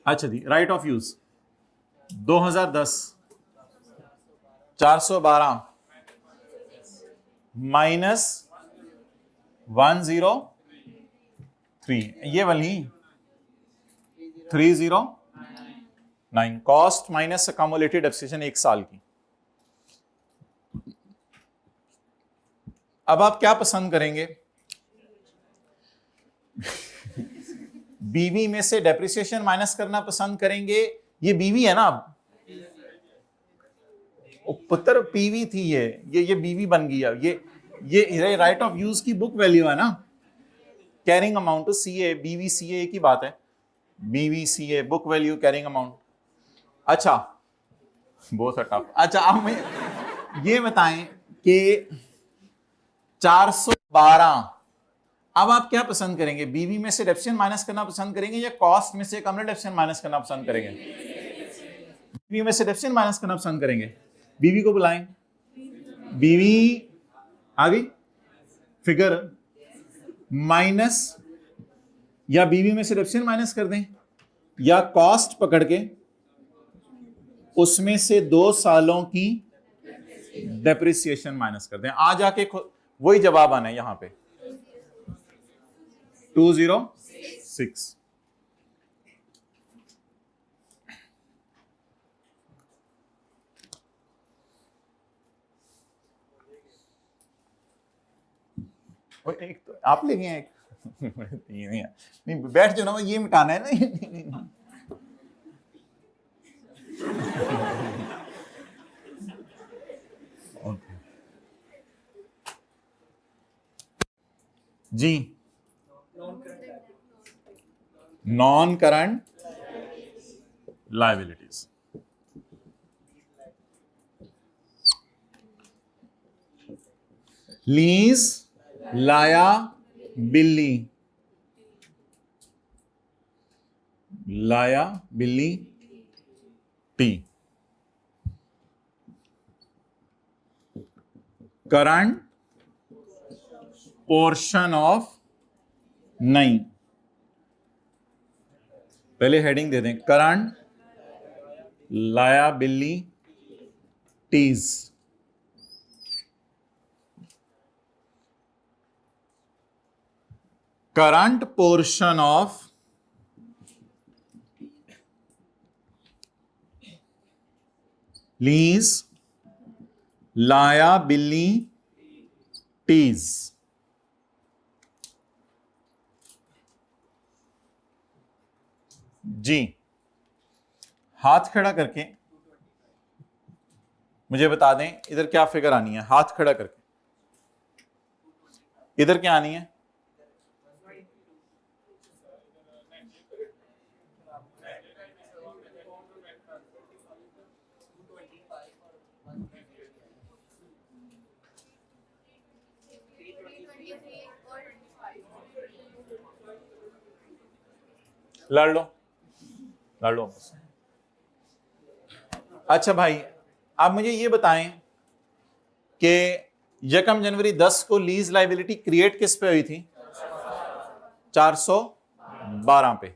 अच्छा जी, right of use 2010 412 minus 103, ये वाली 309, कॉस्ट माइनस अकोमोलेटेड डेप्रिसिएशन 1 साल की। अब आप क्या पसंद करेंगे? बीवी में से डेप्रिसिएशन माइनस करना पसंद करेंगे? ये बीवी है ना, अब पुत्र पीवी थी, ये बीवी बन गई। अब ये राइट ऑफ यूज की बुक वैल्यू है ना, कैरिंग अमाउंट टू सीए, बीवी सीए की बात है, बीवी CA book value carrying amount. अच्छा, बहुत टफ। अच्छा, अब मुझे ये बताएं कि 412, अब आप क्या पसंद करेंगे? बीवी में से डेप्रिसिएशन माइनस करना पसंद करेंगे या कॉस्ट में से अकोमोलेटेड डेप्रिसिएशन माइनस करना पसंद करेंगे? बीवी में से डेप्रिसिएशन माइनस करना पसंद करेंगे। बीवी को बुलाएं, बीवी आ गई फिगर माइनस, या बीवी में से डेप्रिसिएशन माइनस कर दें या कॉस्ट पकड़ के उसमें से 2 सालों की डेप्रिसिएशन माइनस कर दें। आ जाके वही जवाब आना है यहां पे 206। एक तो आप ले गए, एक नहीं बैठ जाओ ना, ये मिटाना है ना। जी, non current liabilities, lease liability, current portion of, नहीं पहले हेडिंग दे दें, current liabilities, current portion of lease liabilities. जी, हाथ खड़ा करके मुझे बता दें इधर क्या फिगर आनी है। हाथ खड़ा करके इधर क्या आनी है? लड़ लो। अच्छा भाई, आप मुझे ये बताएं कि 1 जनवरी 10 को लीज लायबिलिटी क्रिएट किस पे हुई थी? 412 पे।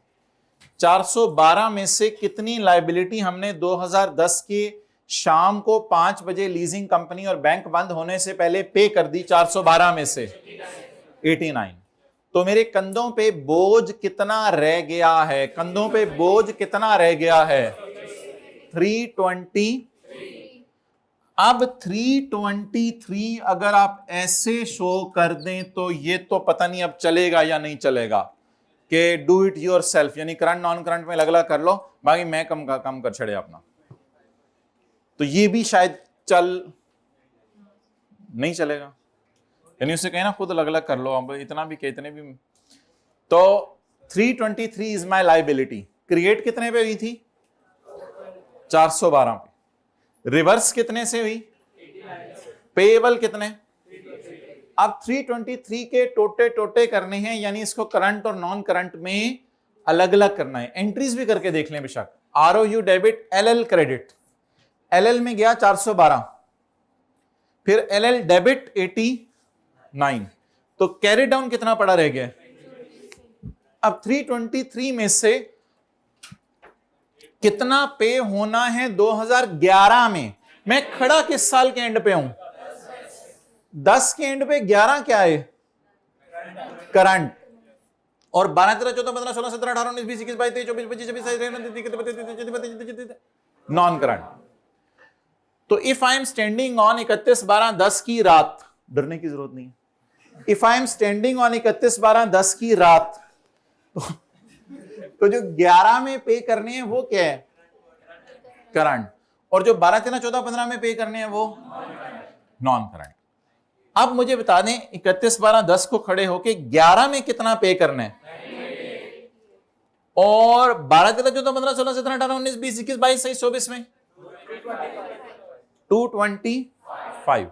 412 में से कितनी लायबिलिटी हमने 2010 की शाम को 5 बजे लीजिंग कंपनी और बैंक बंद होने से पहले पे कर दी? 412 में से 89। तो मेरे कंधों पे बोझ कितना रह गया है? कंधों पे बोझ कितना रह गया है? 320। अब 323 अगर आप ऐसे शो कर दें तो ये तो पता नहीं अब चलेगा या नहीं चलेगा कि डू इट योर सेल्फ, यानी करंट नॉन करंट में अलग अलग कर लो, बाकी मैं कम कर छड़े अपना। तो ये भी शायद नहीं चलेगा, यानी उसे कहें ना खुद अलग अलग कर लो, अब इतना भी के इतने भी। तो 323 इज माई लाइबिलिटी। क्रिएट कितने पे हुई थी? 412 पे। रिवर्स कितने से हुई? पेएबल कितने? अब 323 के टोटे करने हैं, यानी इसको करंट और नॉन करंट में अलग अलग करना है। एंट्रीज भी करके देख लें बेशक। ROU debit, LL credit. LL में गया 412, फिर LL डेबिट 89, तो कैरी डाउन कितना पड़ा रह गया? अब 323 में से कितना पे होना है 2011 में? मैं खड़ा किस साल के एंड पे हूं? 10 के एंड पे 11 क्या है? करंट। और 12 13 14 15 16 17 18 19 20 21 22 23 24 25 26 27 नॉन करंट। तो if I am standing on 31/12/10 की रात, डरने की जरूरत नहीं है। If I am standing on 31/12/10 की रात, तो जो 11 में पे करने हैं वो क्या है? करंट। और जो 12 13 14 15 में पे करने हैं वो नॉन करंट। अब मुझे बता दें 31/12/10 को खड़े होके 11 में कितना पे करना है, और 12 13 14 15 16 17 18 19 20 21 22 23 24 में 225।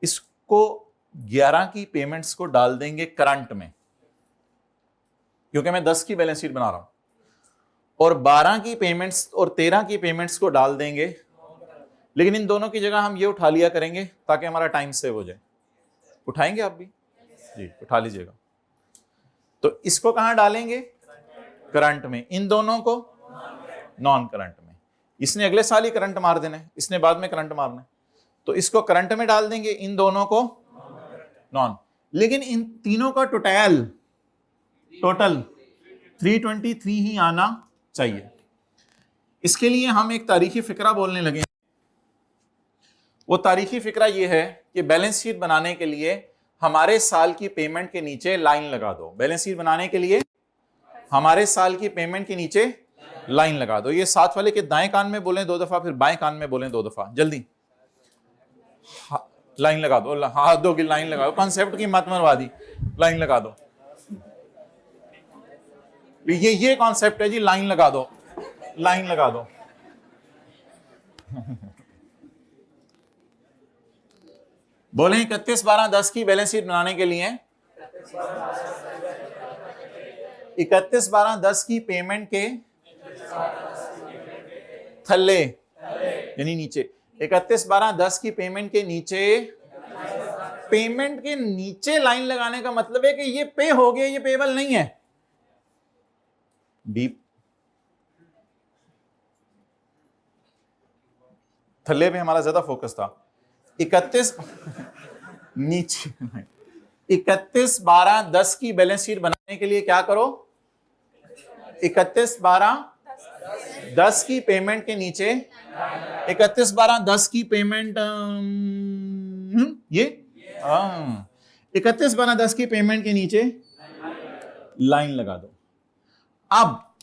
इसको 11 की पेमेंट्स को डाल देंगे करंट में, क्योंकि मैं 10 की बैलेंस शीट बना रहा हूं, और 12 की पेमेंट्स और 13 की पेमेंट्स को डाल देंगे। लेकिन इन दोनों की जगह हम ये उठा लिया करेंगे ताकि हमारा टाइम सेव हो जाए। उठाएंगे आप भी? जी उठा लीजिएगा। तो इसको कहां डालेंगे? करंट में। इन दोनों को नॉन करंट में। इसने अगले साल ही करंट मार देना है, इसने बाद में करंट मारना है, तो इसको करंट में डाल देंगे, इन दोनों को नॉन। लेकिन इन तीनों का टोटल 323 ही आना चाहिए। इसके लिए हम एक तारीखी फिक्रा बोलने लगे। वो तारीखी फिक्रा ये है कि बैलेंस शीट बनाने के लिए हमारे साल की पेमेंट के नीचे लाइन लगा दो। बैलेंस शीट बनाने के लिए हमारे साल की पेमेंट के नीचे लाइन लगा दो। ये साथ वाले के दाएं कान में बोलें 2 दफा, फिर बाएं कान में बोलें 2 दफा, जल्दी। लाइन लगा दो, हाथ दो कि लाइन लगा दो। कॉन्सेप्ट की मत मरवा दी, लाइन लगा दो। ये कॉन्सेप्ट है जी, लाइन लगा दो, लाइन लगा दो। बोले 31/12/10 की बैलेंस शीट बनाने के लिए 31/12/10 की पेमेंट के थल्ले यानी नीचे, 31/12/10 की पेमेंट के नीचे, पेमेंट के नीचे लाइन लगाने का मतलब है कि ये पे हो गया, ये पेबल नहीं है। डीप थल्ले पे हमारा ज्यादा फोकस था। 31 नीचे 31/12/10 की बैलेंस शीट बनाने के लिए क्या करो? 31/12/10 की पेमेंट के नीचे 31/12/10 की पेमेंट ये 31/12/10 की पेमेंट के नीचे लाइन लगा दो। अब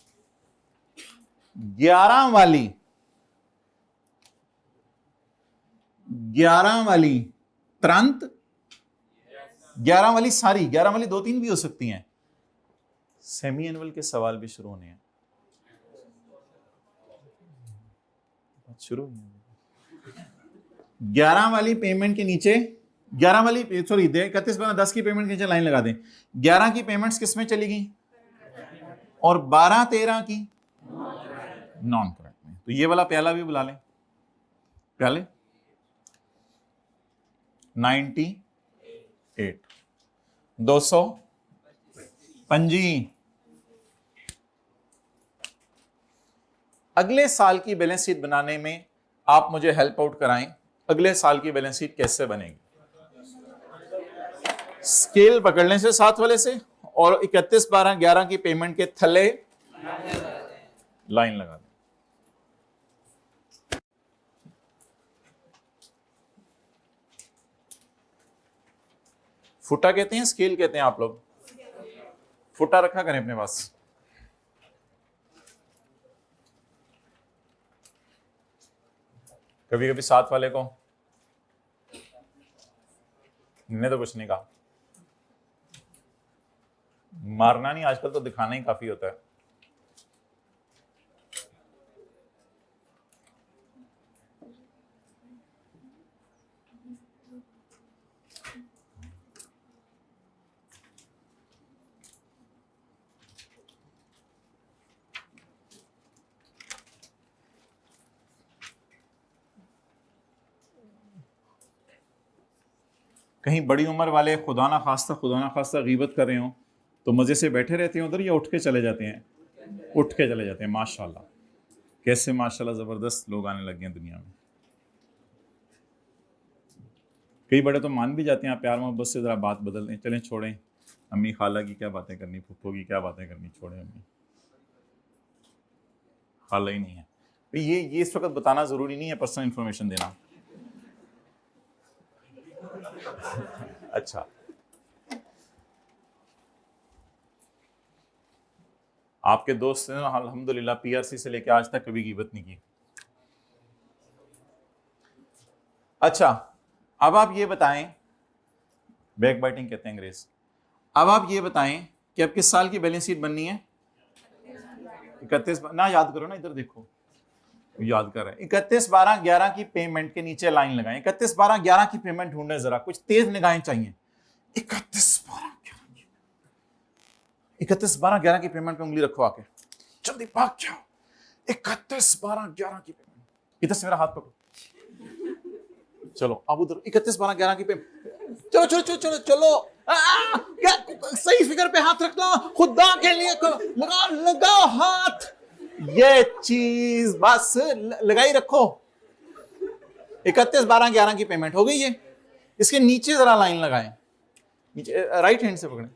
11 वाली तुरंत, 11 वाली सारी, 11 वाली 2-3 भी हो सकती हैं। सेमी एनुअल के सवाल भी शुरू होने हैं, शुरू 11 वाली पेमेंट के नीचे, 11 वाली 31/12/10 की पेमेंट के नीचे लाइन लगा दें। 11 की पेमेंट्स किस में चली गई और 12-13 की नॉन करंट में। तो ये वाला प्याला भी बुला लें, प्याले 98 225। अगले साल की बैलेंस शीट बनाने में आप मुझे हेल्प आउट कराएं। अगले साल की बैलेंस शीट कैसे बनेगी? स्केल पकड़ने से साथ वाले से, और 31/12/11 की पेमेंट के थल्ले लाइन लगा दें। फुटा कहते हैं, स्केल कहते हैं आप लोग? फुटा रखा करें अपने पास। कभी कभी साथ वाले को ने तो कुछ नहीं कहा, मारना नहीं, आजकल तो दिखाना ही काफी होता है। कहीं बड़ी उम्र वाले खुदा ना खास्ता गीबत कर रहे हो तो मजे से बैठे रहते हैं उधर, या उठ के चले जाते हैं? उठ के चले जाते हैं, माशाल्लाह। कैसे माशाल्लाह जबरदस्त लोग आने लग गए हैं दुनिया में। कई बड़े तो मान भी जाते हैं, आप प्यार मोहब्बत से जरा बात बदल दें, चलें छोड़ें, अम्मी खाला की क्या बातें करनी, फुफ्फो की क्या बातें करनी, छोड़ें, अम्मी खाला ही नहीं है। तो ये इस वक्त बताना जरूरी नहीं है, पर्सनल इंफॉर्मेशन देना। अच्छा, आपके दोस्त ने अल्हम्दुलिल्लाह पीआरसी से लेकर आज तक कभी गिबत नहीं की। अच्छा, अब आप ये बताएं, बैक बाइटिंग कहते हैं अंग्रेज। अब आप ये बताएं कि अब किस साल की बैलेंस शीट बननी है? 31 ना, याद करो ना, इधर देखो, याद कर रहे हैं। 31/12/11 की पेमेंट के नीचे लाइन लगाएं। 31/12/11 की पेमेंट ढूंढने, जरा कुछ तेज निगाहें चाहिए। 31/12/11 की पेमेंट पे उंगली रखो, आके जल्दी भाग जाओ। 31/12/11 की पेमेंट, इधर से मेरा हाथ पकड़ो, चलो अब उधर 31/12/11 की पेमेंट, चलो चलो चलो चलो चलो, क्या सही फिगर पे हाथ रखना, खुदा के लिए लगा लगाओ हाथ, ये चीज बस लगाई रखो। 31/12/11 की पेमेंट हो गई है। इसके नीचे जरा लाइन लगाएं, नीचे राइट हैंड से पकड़ें,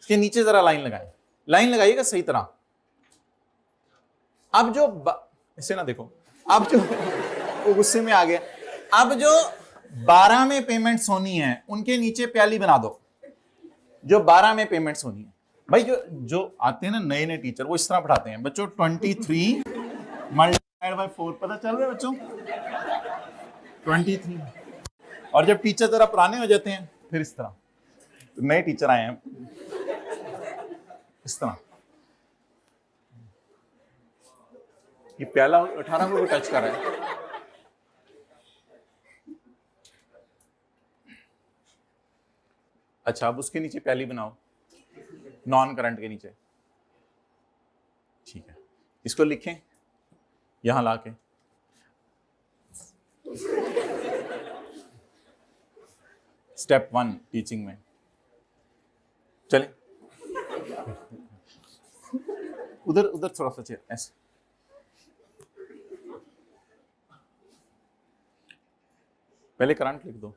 इसके नीचे जरा लाइन लगाएं, लाइन लगाइएगा सही तरह। अब जो इसे ना देखो, अब जो वो गुस्से में आ गया, अब जो 12 में पेमेंट्स होनी है उनके नीचे प्याली बना दो, जो 12 में पेमेंट्स होनी है। भाई जो आते हैं ना नए नए टीचर, वो इस तरह पढ़ाते हैं बच्चों, 23 मल्टीप्लाइड बाय 4, पता चल रहा है बच्चों, 23। और जब टीचर जरा पुराने हो जाते हैं फिर इस तरह, तो नए टीचर आए हैं इस तरह, ये प्याला 18 को टच कर रहा है। अच्छा, अब उसके नीचे प्याली बनाओ, नॉन करंट के नीचे, ठीक है। इसको लिखें यहां लाके, स्टेप 1 टीचिंग में, चले उधर उधर थोड़ा सा चेयर ऐसे, पहले करंट लिख दो।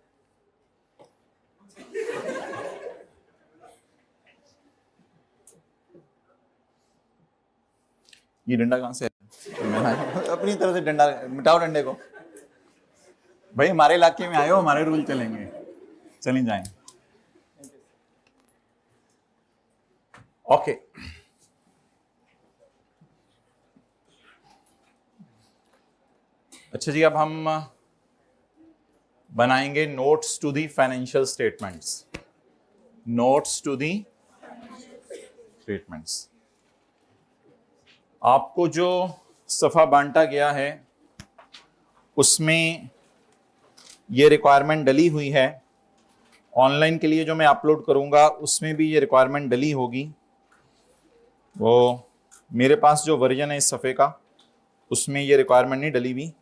ये डंडा कहां से है? अपनी तरफ से डंडा मिटाओ, डंडे को। भाई हमारे इलाके में आए हो, हमारे रूल चलेंगे, चलें जाएं। ओके, अच्छा जी, अब हम बनाएंगे notes to the financial statements, notes to the statements. आपको जो सफ़ा बांटा गया है उसमें ये रिक्वायरमेंट डली हुई है, ऑनलाइन के लिए जो मैं अपलोड करूंगा उसमें भी ये रिक्वायरमेंट डली होगी। वो मेरे पास जो वर्जन है इस सफ़े का उसमें ये रिक्वायरमेंट नहीं डली हुई।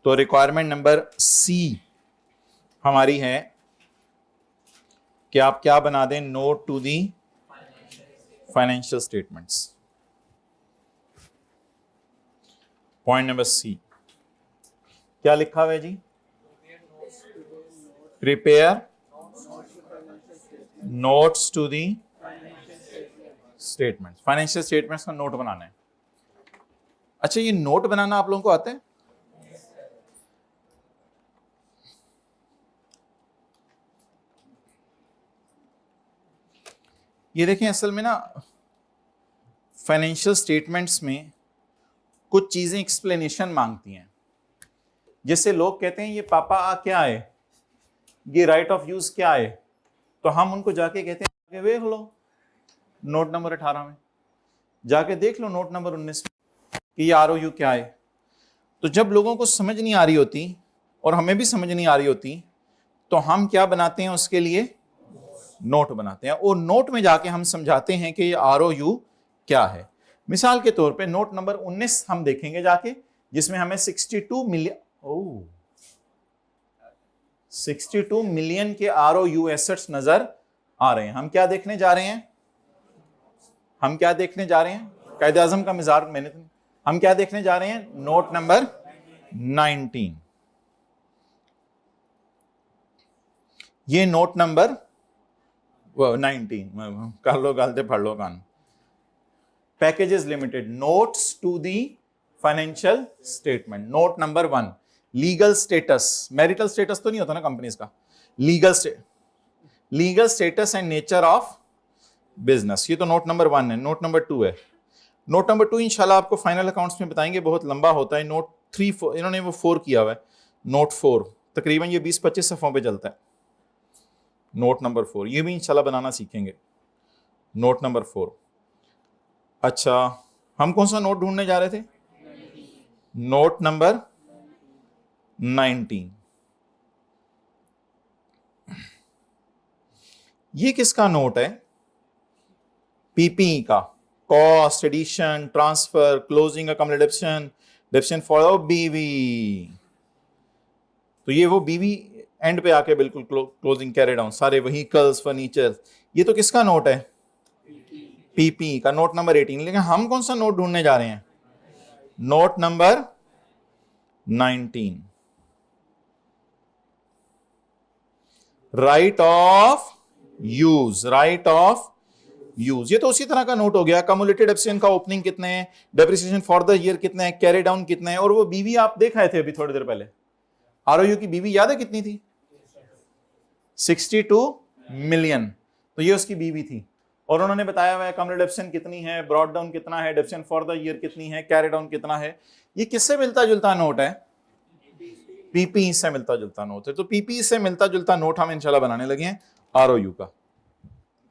तो रिक्वायरमेंट नंबर सी हमारी है कि आप क्या बना दें, note to the financial statements. Point number C क्या लिखा हुआ है जी? Prepare notes to the statements, financial statements का नोट बनाना है। अच्छा, ये नोट बनाना आप लोगों को आता है? ये देखें, असल में ना फाइनेंशियल स्टेटमेंट्स में कुछ चीजें एक्सप्लेनेशन मांगती हैं। जैसे लोग कहते हैं ये पापा क्या है, ये राइट ऑफ यूज क्या है, तो हम उनको जाके कहते हैं आगे देख लो नोट नंबर 18 में, जाके देख लो नोट नंबर 19 में कि ये ROU क्या है। तो जब लोगों को समझ नहीं आ रही होती और हमें भी समझ नहीं आ रही होती तो हम क्या बनाते हैं, उसके लिए नोट बनाते हैं और नोट में जाके हम समझाते हैं कि ये ROU क्या है। मिसाल के तौर पे नोट नंबर 19 हम देखेंगे जाके, जिसमें हमें 62 मिलियन के ROU एसेट्स नजर आ रहे हैं। हम क्या देखने जा रहे हैं? कायदे आजम का मिजाज मैंने हम क्या देखने जा रहे हैं? Note number 19। ये नोट नंबर 19, कर लो गालते पढ़ लो कान। Packages limited, notes to the financial statement. Note number 1, legal status. Marital status तो नहीं होता ना कंपनीज का, legal status and nature of business. ये तो नोट नंबर 1 है। नोट नंबर 2 है। नोट नंबर 2 इंशाल्लाह आपको फाइनल अकाउंट्स में बताएंगे, बहुत लंबा होता है। नोट 3 इन्होंने वो 4 किया हुआ है। नोट 4 तकरीबन ये 20-25 सफ़ों पे चलता है। नोट नंबर 4 ये भी इंशाल्लाह बनाना सीखेंगे। Note number 4। अच्छा, हम कौन सा नोट ढूंढने जा रहे थे? Note number 19। ये किसका नोट है? पीपी का। Cost, addition, transfer, closing accommodation, division for BV. तो ये वो बीवी एंड पे आके बिल्कुल क्लोजिंग कैरी डाउन, सारे व्हीकल्स, फर्नीचर। ये तो किसका नोट है? पीपी का, नोट नंबर 18। लेकिन हम कौन सा नोट ढूंढने जा रहे हैं? Note number 19, right of use. Right of use, ये तो उसी तरह का नोट हो गया। कम्युलेटेड डेप्रिसिएशन का ओपनिंग कितने हैं, डेप्रिसिएशन फॉर द ईयर कितने हैं, कैरी डाउन कितने हैं, और वो बीवी आप देख रहे थे अभी थोड़ी देर पहले। आरओयू की बीवी याद है कितनी थी? 62 मिलियन। तो ये उसकी बीवी थी, और उन्होंने बताया हुआ है कम्युलेटेड डेप्रिसिएशन कितनी है, ब्रॉड डाउन कितना है, डेप्रिसिएशन फॉर द ईयर कितनी है, कैरी डाउन कितना है। ये किससे मिलता जुलता नोट है? पीपी से मिलता जुलता नोट है। तो पीपी से मिलता जुलता नोट हम इंशाल्लाह बनाने लगे हैं आरओयू का।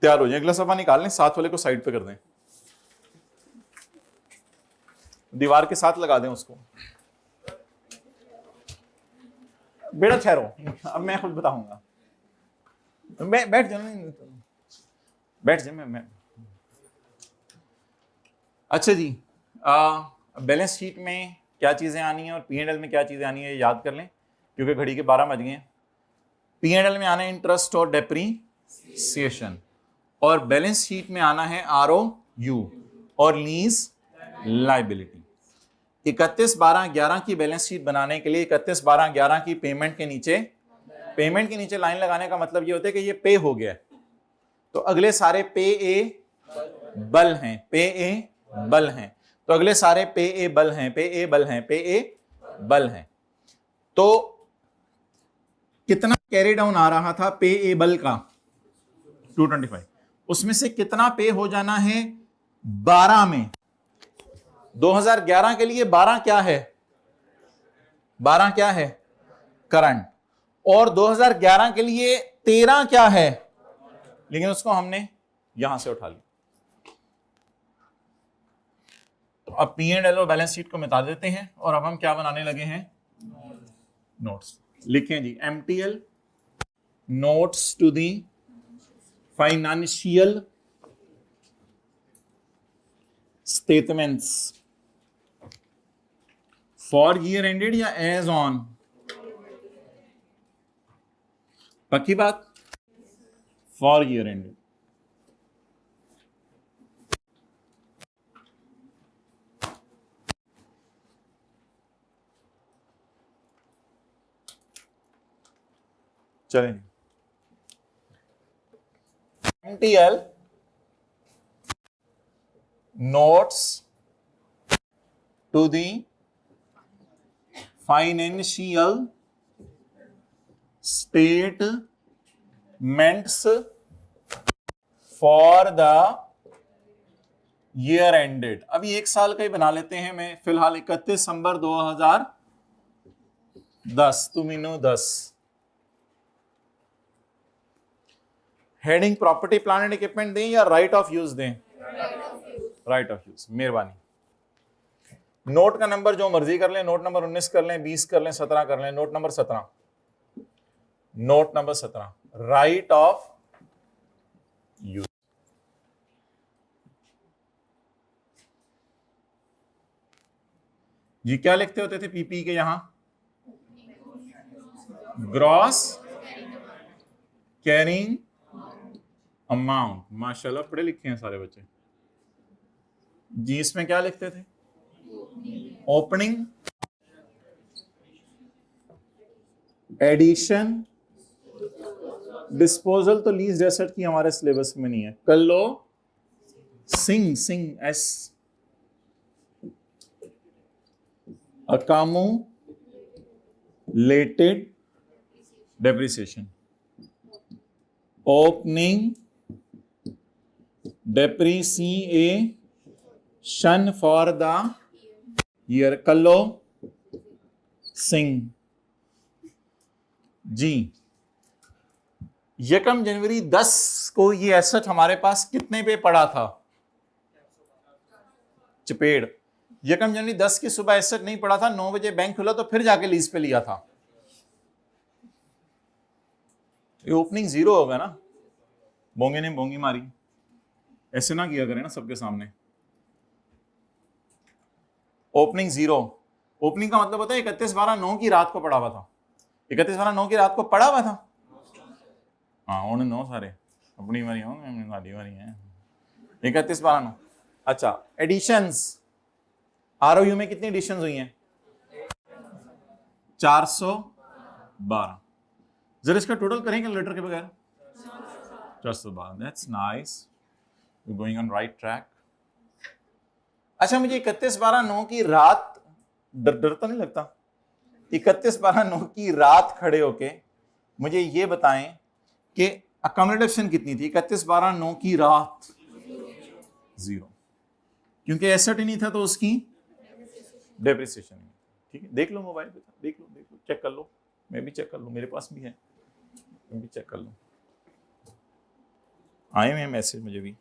तैयार हो जाए, अगला सफा निकाल लें, साथ वाले को साइड पे कर दें, दीवार के साथ लगा दें उसको। बेटा ठहरो, अब मैं खुद बताऊंगा। मैं बैठ जाओ, बैठ जाए मैं। अच्छा जी, बैलेंस शीट में क्या चीजें आनी है और पी&एल में क्या चीजें आनी है, याद कर लें, क्योंकि घड़ी के 12 बज गए हैं। पी&एल में आना है इंटरेस्ट और डेप्रीसिएशन, और बैलेंस शीट में आना है आरओयू और लीज लाइबिलिटी। 31/12/11 की बैलेंस शीट बनाने के लिए 31/12/11 की पेमेंट के नीचे लाइन लगाने का मतलब ये होता है कि ये पे हो गया है। तो अगले सारे पे ए बल हैं, तो अगले सारे पे ए बल हैं। तो कितना कैरी डाउन आ रहा था पे ए बल का? 225। उसमें से कितना पे हो जाना है 12 में? 2011 के लिए 12 क्या है? 12 क्या है? करंट। और 2011 के लिए 13 क्या है? लेकिन उसको हमने यहां से उठा लिया। तो अब पी&एल और बैलेंस शीट को मिटा देते हैं, और अब हम क्या बनाने लगे हैं? नोट्स। लिखें जी, MTL, notes to the financial statements for year ended या एज ऑन? पक्की बात? For year ended. चलें, MTL notes to the financial statements for the year ended. अभी एक साल का ही बना लेते हैं। मैं फिलहाल 31 दिसंबर 2010 तुमिनो 10। Heading property plant and equipment दें या राइट ऑफ यूज दें? राइट ऑफ यूज, मेहरबानी। नोट का नंबर जो मर्जी कर लें, नोट नंबर 19 कर लें, 20 कर लें, 17 कर लें। Note number 17, note number 17, right of use. ये क्या लिखते होते थे पीपी के यहां? Gross carrying amount. माशाल्लाह पढ़े लिखे हैं सारे बच्चे जी। इसमें क्या लिखते थे? ओपनिंग, एडिशन, डिस्पोजल तो लीज एसेट की हमारे सिलेबस में नहीं है। कर लो सिंग, सिंग S, accumulated depreciation, opening depreciation for the year। कर लो सिंग जी। यकम जनवरी 10 को ये एसेट हमारे पास कितने पे पड़ा था? चपेड़। यकम जनवरी 10 की सुबह एसेट नहीं पड़ा था, 9 बजे बैंक खुला तो फिर जाके लीज पे लिया था। ये ओपनिंग 0 होगा ना, बोंगे ने बोंगी मारी, ऐसे ना किया करें ना सबके सामने। ओपनिंग 0, ओपनिंग का मतलब होता है 31/12/9 की रात को पड़ा हुआ था। 31/12/9 की रात को पड़ा हुआ था। हाँ उन्हें 9 सारे अपनी मारी हो, साड़ी मारी है 31/12/9। अच्छा, एडिशंस, आरओयू में कितनी एडिशंस हुई हैं? 412। जरा इसका टोटल करें कैलकुलेटर के बगैर। 412, that's nice, you going on right track. अच्छा, मुझे 31/12/9 की रात डर तो नहीं लगता? 31/12/9 की रात खड़े होके मुझे ये बताएं कि अकोमोडेशन कितनी थी 31/12/9 की रात? 0, क्योंकि एसेट ही नहीं था तो उसकी डेप्रिसिएशन नहीं। ठीक है, देख लो मोबाइल पे, देख लो चेक कर लो, मैं भी चेक कर लूँ, मेरे पास भी है, मैं भी चेक कर लूँ। आए हुए मैसेज मुझे भी।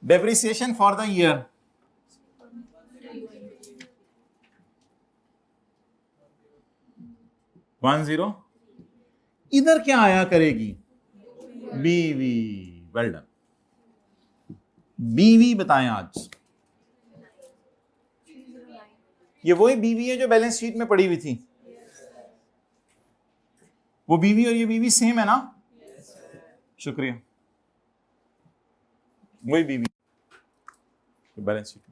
Depreciation for the year 10। इधर क्या आया करेगी? बीवी। वेल डन, बीवी बताएं आज। ये वही बीवी है जो बैलेंस शीट में पड़ी हुई थी। वो बीवी और ये बीवी सेम है ना? शुक्रिया, वही बीवी बैलेंस शीट में।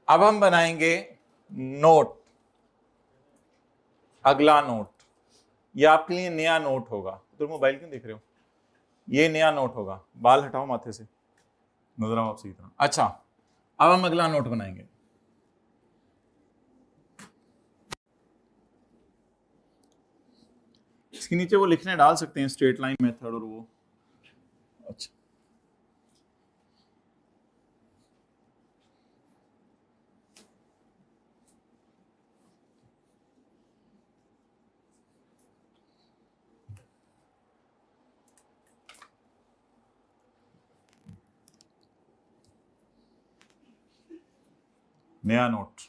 अब हम बनाएंगे नोट, अगला नोट। ये आपके लिए नया नोट होगा। तो मोबाइल क्यों देख रहे हो? ये नया नोट होगा। बाल हटाओ माथे से, नजर आओ आप सही तरह। अच्छा, अब हम अगला नोट बनाएंगे। इसके नीचे वो लिखने डाल सकते हैं स्ट्रेट लाइन मेथड और वो। अच्छा, नया नोट।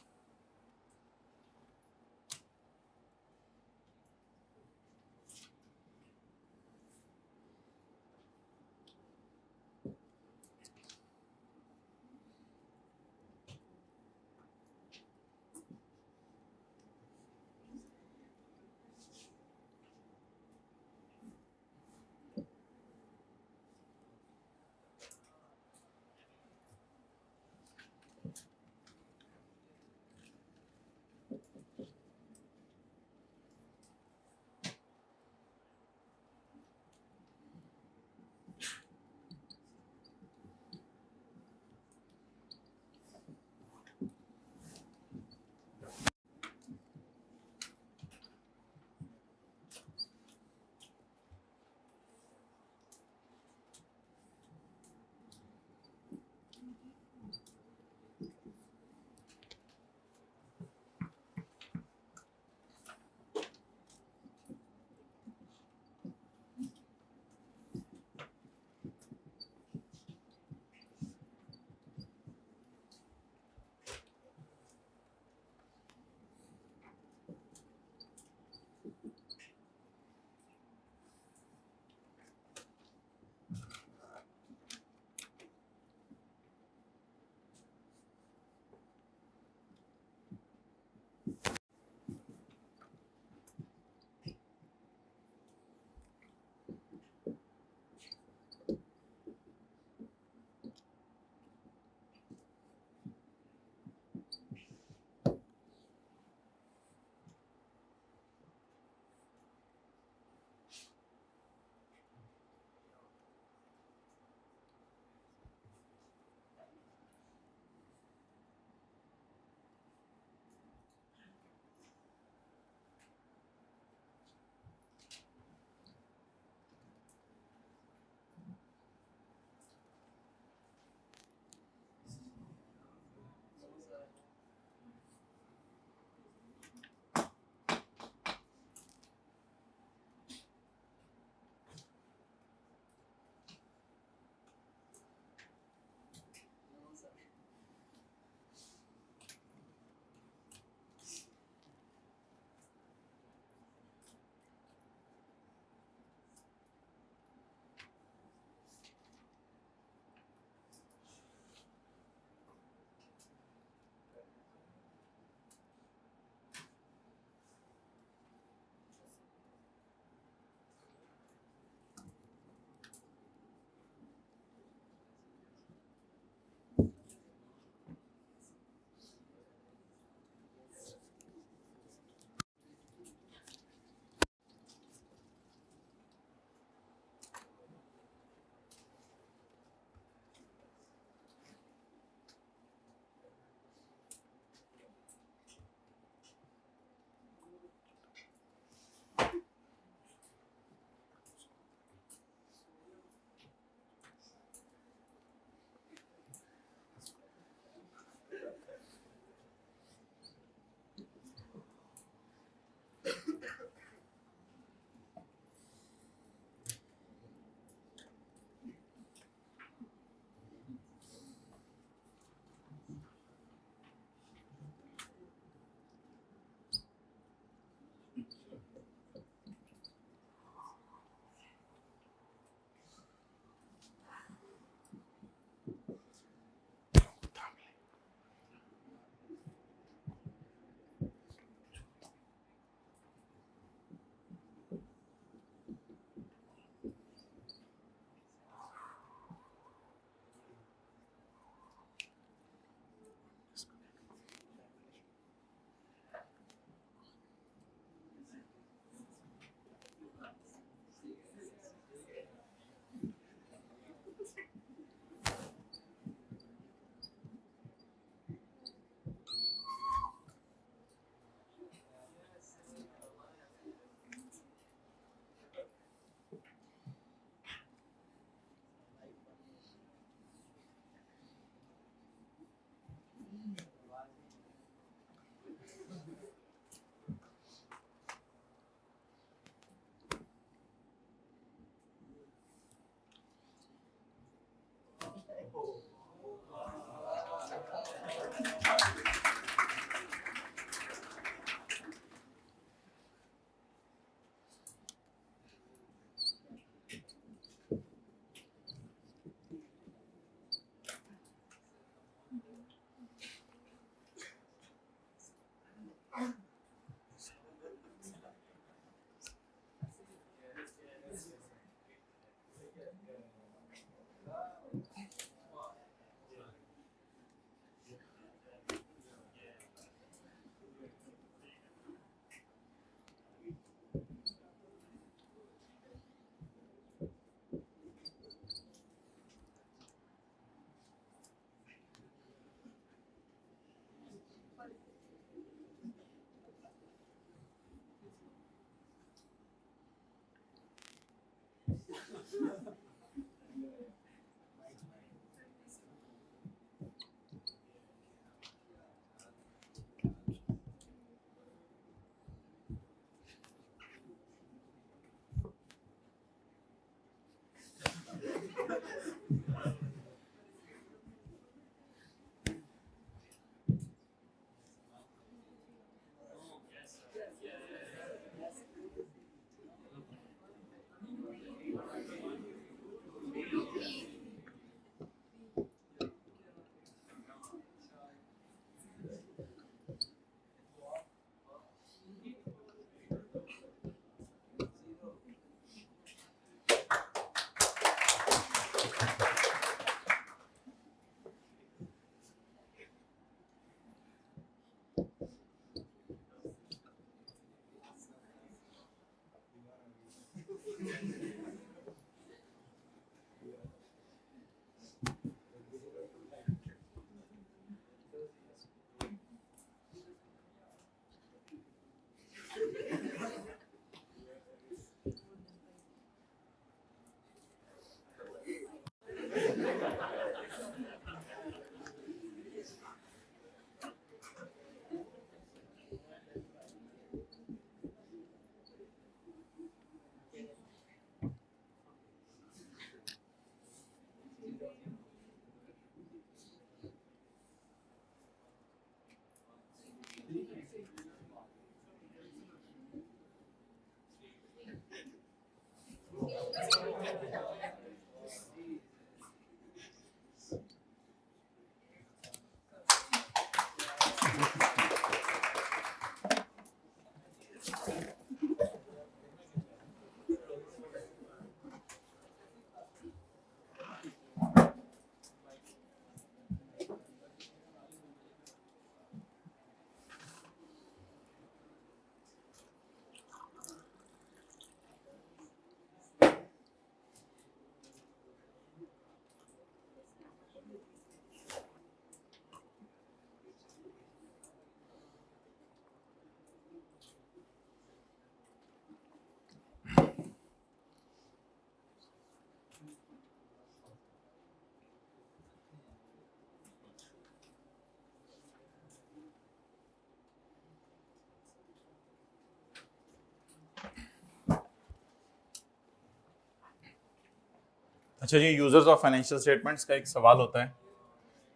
अच्छा जी, यूजर्स ऑफ फाइनेंशियल स्टेटमेंट्स का एक सवाल होता है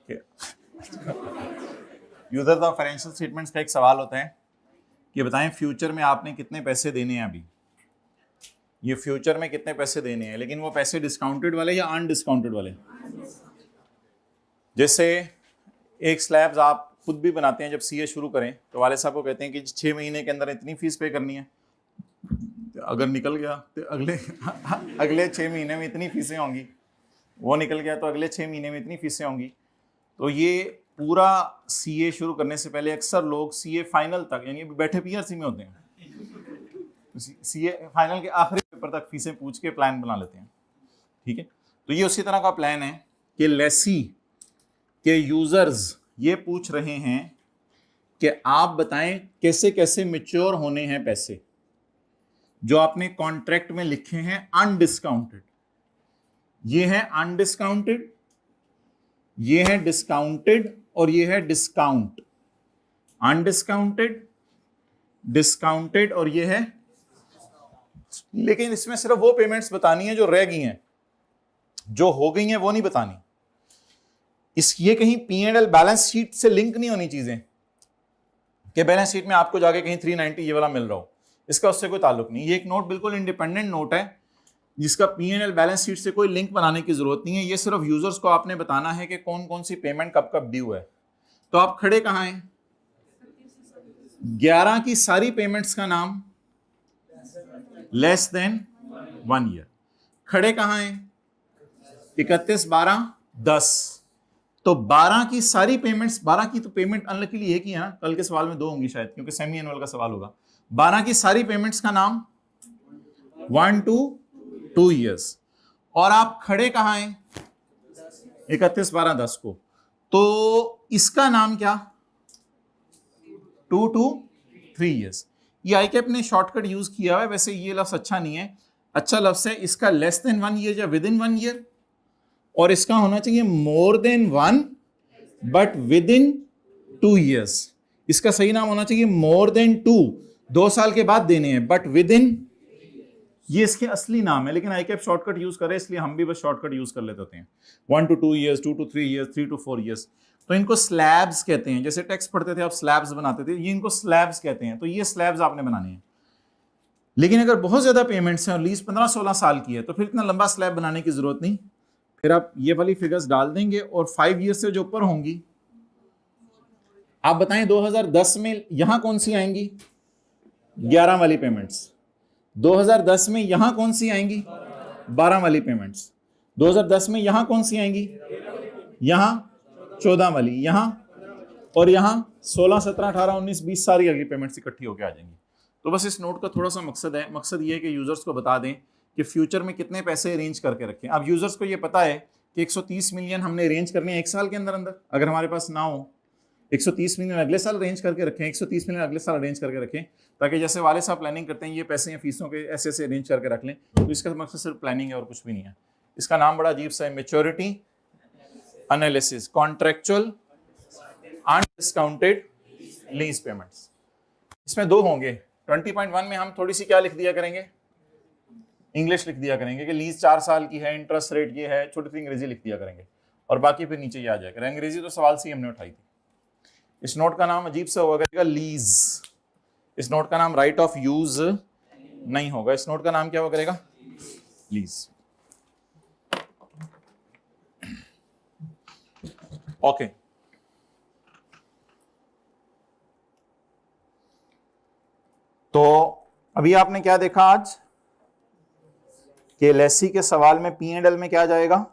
कि यूजर्स ऑफ फाइनेंशियल स्टेटमेंट्स का एक सवाल होता है कि बताएं फ्यूचर में आपने कितने पैसे देने हैं। अभी ये फ्यूचर में कितने पैसे देने हैं, लेकिन वो पैसे डिस्काउंटेड वाले या अनडिस्काउंटेड वाले। जैसे एक स्लैब्स आप खुद भी बनाते हैं, जब सीए शुरू करें तो वाले साहब को कहते हैं कि 6 महीने के अंदर इतनी फीस पे करनी है, अगर निकल गया तो अगले 6 महीने में इतनी फीसें होंगी, वो निकल गया तो अगले 6 महीने में इतनी फीसें होंगी। तो ये पूरा सीए शुरू करने से पहले अक्सर लोग सीए फाइनल तक, यानी बैठे पीआरसी में होते हैं, सीए फाइनल के आखिरी पेपर तक फीसें पूछ के प्लान बना लेते हैं। ठीक है, तो ये उसी तरह का प्लान है कि लेसी के यूजर्स ये पूछ रहे हैं कि आप बताएं कैसे कैसे मैच्योर होने हैं पैसे जो आपने कॉन्ट्रैक्ट में लिखे हैं अनडिस्काउंटेड। ये है अनडिस्काउंटेड, ये है डिस्काउंटेड और ये है डिस्काउंट। अनडिस्काउंटेड, डिस्काउंटेड और ये है, लेकिन इसमें सिर्फ वो पेमेंट्स बतानी है जो रह गई हैं, जो हो गई हैं वो नहीं बतानी। ये कहीं P&L बैलेंस शीट से लिंक नहीं होनी चीजें कि बैलेंस शीट में आपको जाके कहीं 390 ये वाला मिल रहा हो, इसका उससे कोई ताल्लुक नहीं। ये एक नोट बिल्कुल इंडिपेंडेंट नोट है जिसका P&L बैलेंस शीट से कोई लिंक बनाने की जरूरत नहीं है। ये सिर्फ यूजर्स को आपने बताना है कि कौन कौन सी पेमेंट कब कब ड्यू है। तो आप खड़े कहां हैं? 11 की सारी पेमेंट्स का नाम लेस देन 1 ईयर। खड़े कहां हैं? 31, 12, 10। तो 12 की सारी पेमेंट्स, 12 की तो पेमेंट अनलकीली एक ही है ना, कल के सवाल में 2 होंगी शायद, क्योंकि सेमी एनुअल का सवाल होगा। 12 की सारी पेमेंट्स का नाम 1 to 2 ईयर्स। और आप खड़े कहां हैं? 31, 12, 10 को। तो इसका नाम क्या? 2 to 3 ईयर्स। ये आईकैप ने शॉर्टकट यूज किया है, वैसे ये लफ्ज अच्छा नहीं है, अच्छा लफ्ज है, इसका लेस देन 1 ईयर या विद इन 1 ईयर, और इसका होना चाहिए more than 1 but with in 2 years. इसका सही नाम होना चाहिए मोर देन 2, 2 साल के बाद देने हैं, बट विद इन, ये इसके असली नाम है, लेकिन आईकैप शॉर्टकट यूज करे इसलिए हम भी बस शॉर्टकट यूज कर लेते होते हैं। 1 to 2 years, 2 to 3 years, 3 to 4 years. तो इनको स्लैब्स कहते हैं। जैसे टेक्स्ट पढ़ते थे आप, स्लैब्स बनाते थे, ये इनको स्लैब्स कहते हैं। तो ये स्लैब्स आपने बनाने हैं। लेकिन अगर बहुत ज्यादा पेमेंट्स हैं और लीज 15-16 साल की है तो फिर इतना लंबा स्लैब बनाने की जरूरत नहीं। फिर आप ये वाली फिगर्स डाल देंगे और 5 ईयर से जो ऊपर होंगी, आप बताएं 2010 में यहां कौन सी आएंगी? 11 वाली पेमेंट्स। 2010 में यहां कौन सी आएंगी? 12 वाली पेमेंट्स। 2010 में यहां कौन सी आएंगी? यहां 14 वाली, यहां और यहां 16, 17, 18, 19, 20 सारी अगली पेमेंट्स इकट्ठी होकर आ जाएंगी। तो बस इस नोट का थोड़ा सा मकसद है, मकसद ये है कि यूजर्स को बता दें कि फ्यूचर में कितने पैसे अरेंज करके रखें। अब यूजर्स को ये पता है कि 130 मिलियन हमने अरेंज करने हैं 1 साल के अंदर अंदर। अगर हमारे पास ना हो, 130 मिलियन अगले साल अरेंज करके रखें, 130 मिलियन अगले साल अरेंज करके रखें, ताकि जैसे वाले साहब प्लानिंग करते हैं ये पैसे या फीसों के ऐसे ऐसे अरेंज करके रख लें। तो इसका मकसद सिर्फ प्लानिंग है और कुछ भी नहीं है। इसका नाम बड़ा अजीब सा है, maturity analysis, contractual undiscounted lease payments. इसमें 2 होंगे। 20.1 में हम थोड़ी सी क्या लिख दिया करेंगे? इंग्लिश लिख दिया करेंगे कि लीज 4 साल की है, इंटरेस्ट रेट ये है, छोटी सी अंग्रेजी लिख दिया करेंगे और बाकी फिर नीचे ये आ जाएगा। अंग्रेजी तो सवाल से ही हमने उठाई थी। इस नोट का नाम अजीब सा हुआ करेगा, लीज। इस नोट का नाम राइट ऑफ यूज नहीं होगा। इस नोट का नाम क्या हुआ करेगा? लीज। ओके, तो अभी आपने क्या देखा आज कि लेसी के सवाल में P&L में क्या जाएगा?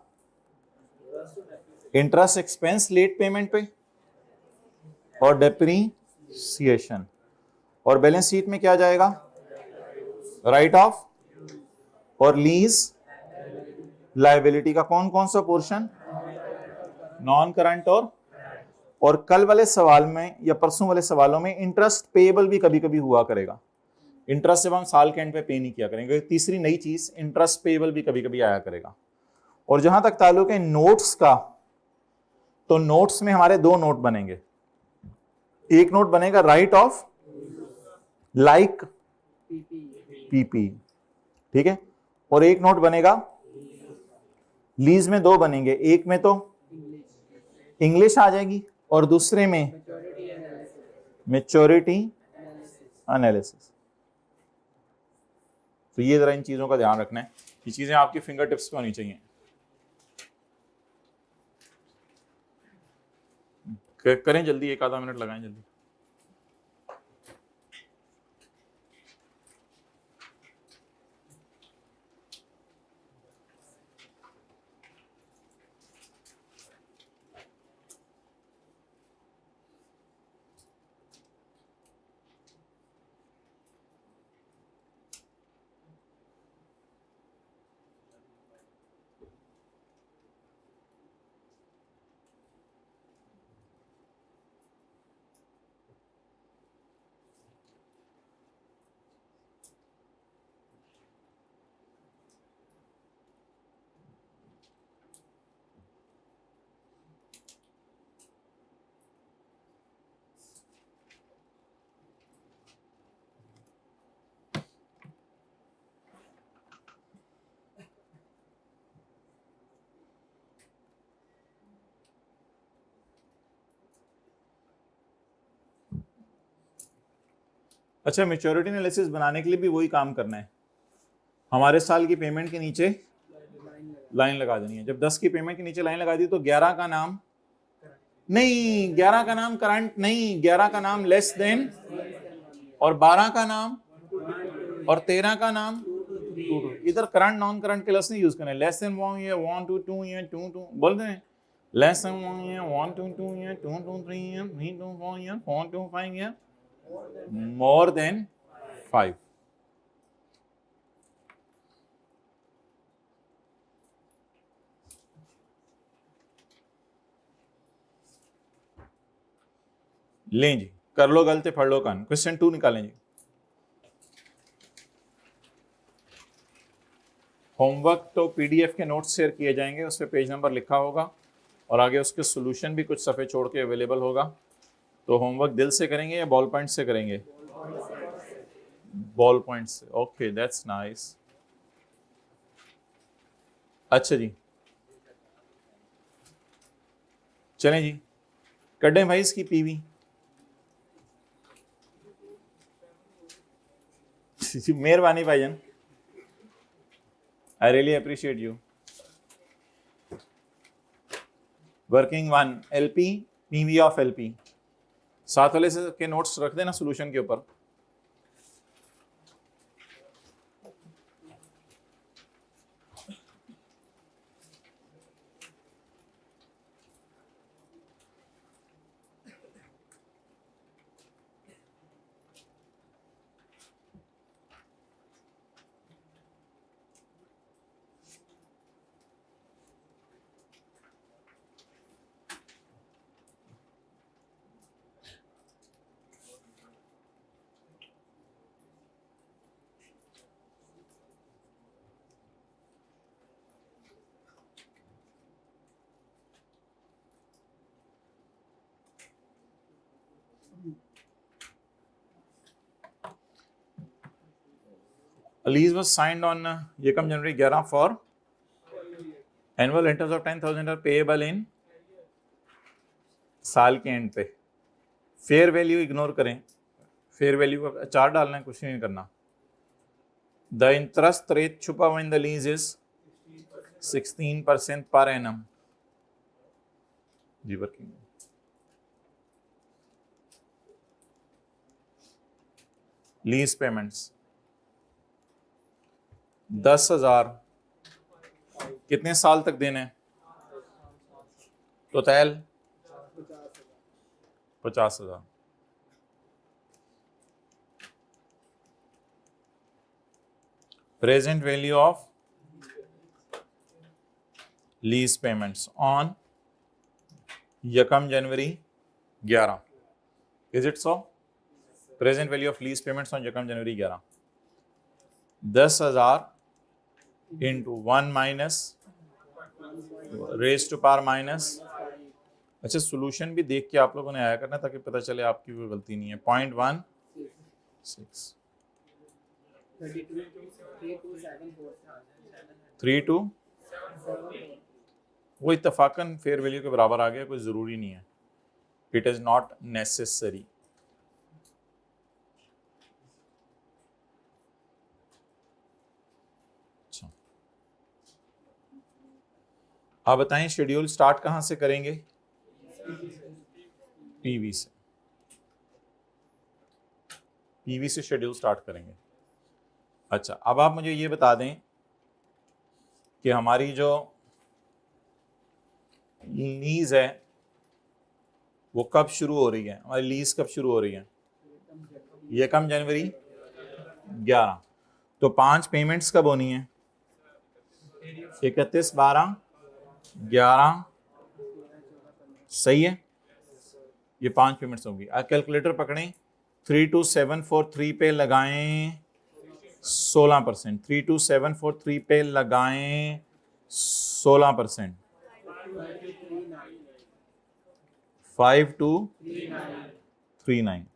इंटरेस्ट एक्सपेंस लेट पेमेंट पे और डेप्रीसिएशन। और बैलेंस शीट में क्या जाएगा? राइट ऑफ और लीज लायबिलिटी का कौन कौन सा पोर्शन? नॉन करंट और कल वाले सवाल में या परसों वाले सवालों में इंटरेस्ट पेएबल भी कभी कभी हुआ करेगा। इंटरेस्ट जब हम साल के एंड पे पे नहीं किया करेंगे। तीसरी नई चीज, इंटरेस्ट पेएबल भी कभी कभी आया करेगा। और जहां तक ताल्लुक है नोट्स का, तो नोट्स में हमारे 2 नोट बनेंगे। एक नोट बनेगा राइट ऑफ लाइक पीपी, ठीक है, और एक नोट बनेगा लीज में 2 बनेंगे। एक में तो इंग्लिश आ जाएगी और दूसरे में मैच्योरिटी एनालिसिस। तो ये जरा इन चीजों का ध्यान रखना है। ये चीजें आपकी फिंगर टिप्स पे होनी चाहिए। करें जल्दी, 1 आधा मिनट लगाएं जल्दी। अच्छा, मैच्योरिटी एनालिसिस बनाने के लिए भी वही काम करना है। हमारे साल की पेमेंट के नीचे लाइन लगा देनी है। जब 10 की पेमेंट के नीचे लाइन लगा दी तो 11 का नाम नहीं, 11 का नाम करंट नहीं, 11 का नाम लेस देन, और 12 का नाम और 13 का नाम टू। इधर करंट नॉन करंट के लफ्ज नहीं यूज करने। Less than 1 year, 1 to 2 year, 2 to बोल रहे हैं। Less than 1 year, 1 to 2 year, 2 to 3 year, 3 to 4 year, 4 to 5 year, more than 5। लें जी, कर लो गलते पढ़ लो कान। क्वेश्चन 2 निकालें जी। होमवर्क तो पीडीएफ के नोट्स शेयर किए जाएंगे, उस पर पेज नंबर लिखा होगा और आगे उसके सॉल्यूशन भी कुछ सफ़े छोड़ के अवेलेबल होगा। तो होमवर्क दिल से करेंगे या बॉल पॉइंट से करेंगे? बॉल पॉइंट से। Okay, that's nice. अच्छा जी, चलें जी, कटें भाई इसकी पीवी। मेहरबानी भाईजान, I really appreciate you. Working 1 LP PV of LP, साथ वाले से के नोट्स रख देना सॉल्यूशन के ऊपर। A lease was signed on Yekam January 11 for annual rentals of 10,000 are payable in साल के एंड पे। फेयर वैल्यू इग्नोर करें, फेयर वैल्यू का 4 डालना है, कुछ नहीं करना। द इंटरेस्ट रेट छुपा हुआ in the lease is 16% per annum. जी वर्किंग लीज पेमेंट्स 10,000 कितने साल तक देने? Total 50,000। Present value of lease payments on यकम जनवरी 11, is it so? Present value of lease payments on यकम जनवरी 11, 10,000 into 1 minus raise to power minus. अच्छा, सोल्यूशन भी देख के आप लोगों ने आया करना ताकि पता चले आपकी कोई गलती नहीं है। 0.16 32 वो इत्तफाकन फेयर वैल्यू के बराबर आ गया, कोई ज़रूरी नहीं है, इट इज़ नॉट नेसेसरी। अच्छा, आप बताएं शेड्यूल स्टार्ट कहाँ से करेंगे? पीवी से। पीवी से शेड्यूल स्टार्ट करेंगे। अच्छा, अब आप मुझे ये बता दें कि हमारी जो लीज है वो कब शुरू हो रही है? हमारी लीज कब शुरू हो रही है? यकम जनवरी 11। तो 5 पेमेंट्स कब होनी है? 31, 12, 11। सही है, ये 5 पेमेंट्स होंगी। आप कैलकुलेटर पकड़ें, 32743 पे लगाएं 16%, 32743 पे लगाएं 16%, 5239।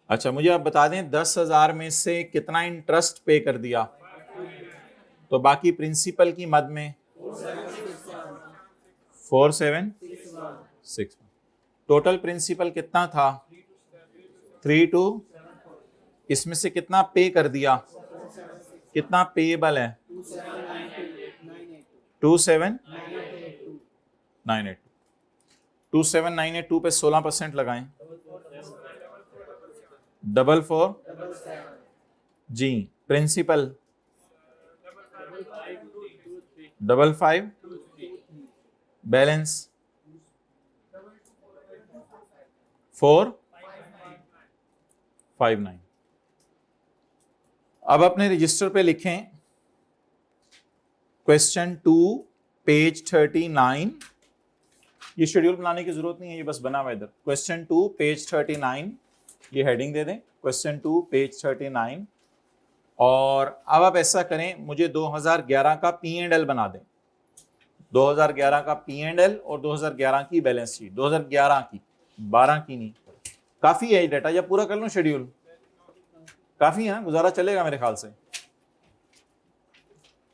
अच्छा, मुझे आप बता दें 10,000 में से कितना इंटरेस्ट पे कर दिया? तो बाकी प्रिंसिपल की मद में 4761। टोटल प्रिंसिपल कितना था? 32। इसमें से कितना पे कर दिया? कितना पेएबल है? 27982। 27982 पे 16% लगाएं, 44 जी। Principal 55, balance 459। अब अपने रजिस्टर पे लिखें क्वेश्चन 2 पेज 39। ये शेड्यूल बनाने की जरूरत नहीं है, ये बस बना हुआ इधर। क्वेश्चन 2 पेज 39, ये हेडिंग दे दें, क्वेश्चन 2 पेज 39 और अब आप ऐसा करें, मुझे 2011 का P&L बना दें, 2011 का P&L और 2011 की बैलेंस शीट, 2011 की, 12 की नहीं। काफी है डाटा, या पूरा कर लूं शेड्यूल? काफी है, गुजारा चलेगा मेरे ख्याल से।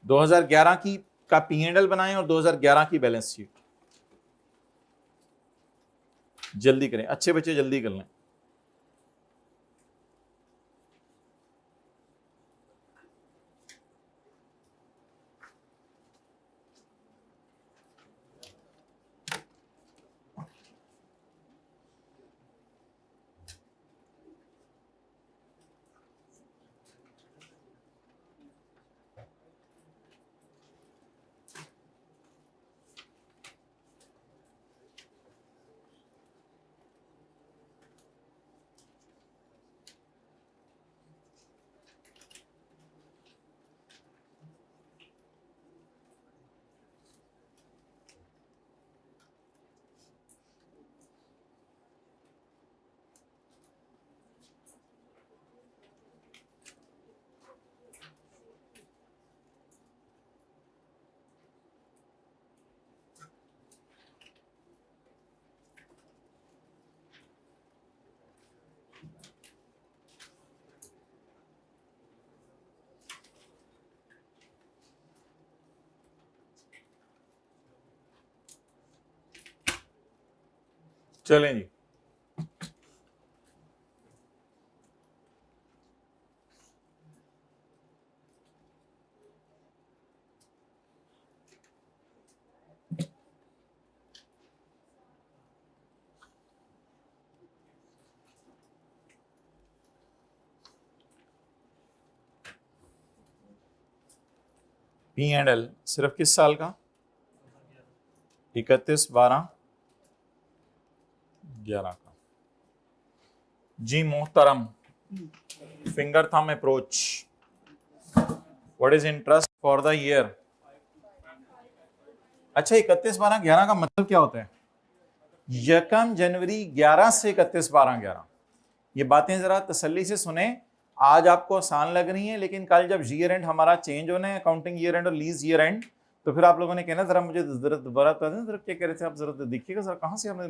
2011 की का P&L बनाएं और 2011 की बैलेंस शीट। जल्दी करें, अच्छे बच्चे जल्दी कर लें। चलें जी, P&L सिर्फ किस साल का? 31/12/11 का। जी मोहतरम, finger thumb approach, what is interest for the year? अच्छा, 31/12/11 का मतलब क्या होता है? 1 जनवरी 11 से 31/12/11। ये बातें जरा तसल्ली से सुने, आज आपको आसान लग रही हैं, लेकिन कल जब ईयर एंड हमारा चेंज होना है, अकाउंटिंग ईयर एंड और लीज ईयर एंड, तो फिर आप लोगों ने कहना जरा मुझे जरा क्या कह रहे थे आप, जरा देखिएगा सर कहाँ से आपने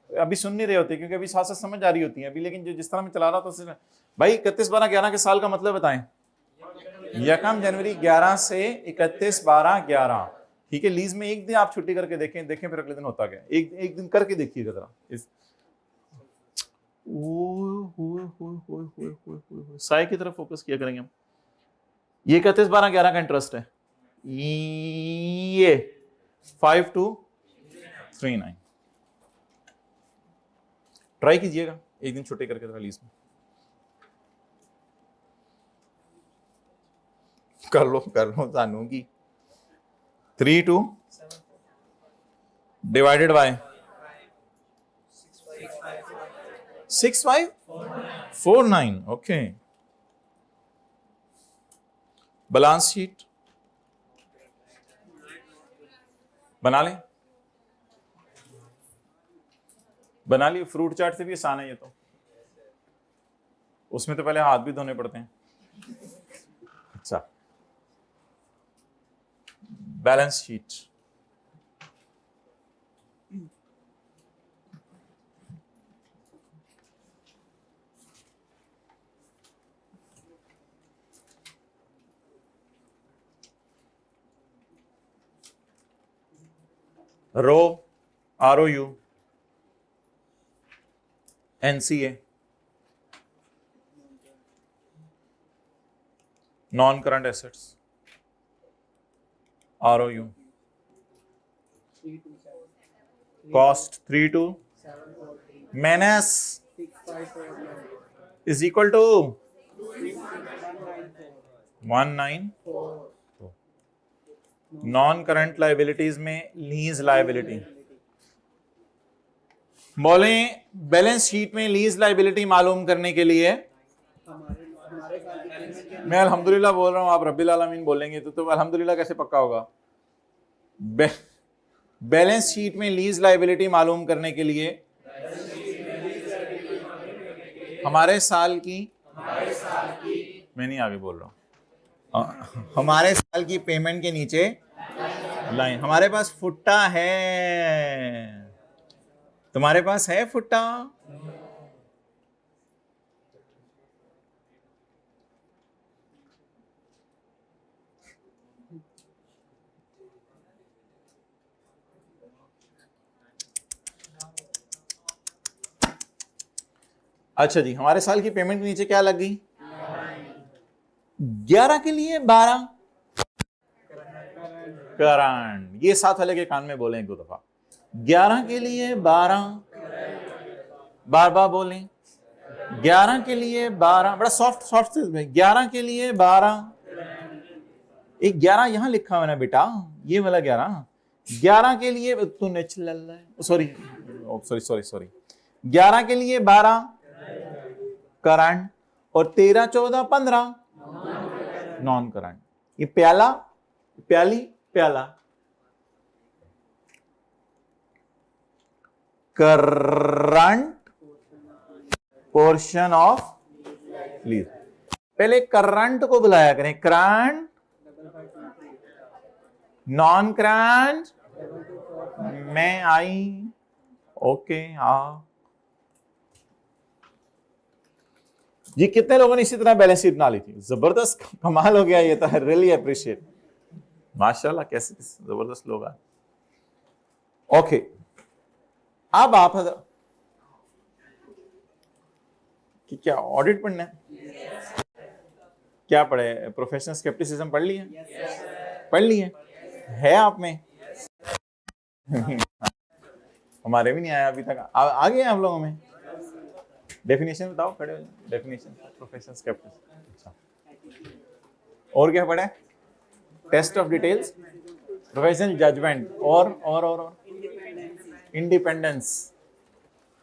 अभी सुन नहीं रहे होते, क्योंकि अभी साथ साथ समझ आ रही होती है अभी, लेकिन जो जिस तरह मैं चला रहा था भाई 31/12/11 के साल का मतलब बताएं। 1 जनवरी 11 से 31/12/11, ठीक है। लीज में एक दिन आप छुट्टी करके देखें फिर अगले दिन होता क्या, एक दिन करके देखिएगा जरा। साय की तरफ फोकस किया करेंगे हम। ये 31/12/11 का इंटरेस्ट है, ये 5239। ट्राई कीजिएगा एक दिन छुट्टी करके जरा लीज में, कर लो जानू की। 32 divided by 6549। Okay, balance sheet बना ली। फ्रूट चाट से भी आसान है ये तो, उसमें तो पहले हाथ भी धोने पड़ते हैं। अच्छा, बैलेंस शीट, रो ROU NCA, non current assets ROU, cost 32 minus is equal to 194। Non current liabilities में लीज लाइबिलिटी, बोले बैलेंस शीट में लीज लाइबिलिटी मालूम करने के लिए मैं अल्हम्दुलिल्लाह बोल रहा हूं, आप रब्बिल आलमीन बोलेंगे तो अल्हम्दुलिल्लाह कैसे पक्का होगा? बैलेंस शीट में लीज लाइबिलिटी मालूम करने के लिए हमारे साल की मैं नहीं आगे बोल रहा हूं। हमारे साल की पेमेंट के नीचे लाइन, हमारे पास फुट्टा है, तुम्हारे पास है फुट्टा? अच्छा जी, हमारे साल की पेमेंट के नीचे क्या लग गई? 11 के लिए 12 करंट। ये साथ वाले के कान में बोलें 2 दफा। 11 के लिए 12, बार बार बोलें। 11 के लिए 12, बड़ा सॉफ्ट सॉफ्ट से। 11 के लिए 12, एक 11 यहां लिखा हुआ है ना बेटा, ये वाला 11। 11 के लिए तूने सॉरी सॉरी सॉरी सॉरी 11 के लिए 12 करंट और 13 14 15 नॉन करंट। ये प्याला, प्याली, प्याला, करंट पोर्शन ऑफ लीज। पहले करंट को बुलाया करें, करंट, नॉन करंट, मैं आई, ओके हाँ जी। कितने लोगों ने इसी तरह बैलेंस शीट बना ली थी? जबरदस्त, कमाल हो गया ये तो, रियली अप्रिशिएट, माशाल्लाह, कैसे जबरदस्त लोग आए। ओके, अब आप कि क्या ऑडिट पढ़ना है? क्या पढ़े? प्रोफेशनल स्केप्टिसिज्म पढ़ लिए? पढ़ लिए है आप में? हमारे भी नहीं आया अभी तक, आ गए आप लोगों में? डेफिनेशन बताओ, खड़े हो, डेफिनेशन प्रोफेशनल स्केप्टिसिज्म। अच्छा, और क्या पढ़ा है? Test of details, professional judgement, और इंडिपेंडेंस,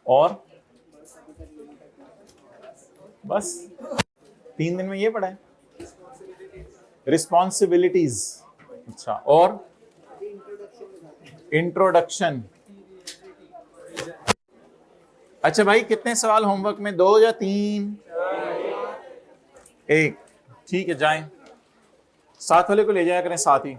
और बस 3 दिन में ये पढ़ा है। रिस्पॉन्सिबिलिटीज, अच्छा, और इंट्रोडक्शन। अच्छा भाई, कितने सवाल होमवर्क में? 2 या 3? 1, ठीक है, जाएं, साथ वाले को ले जाया करें साथ ही।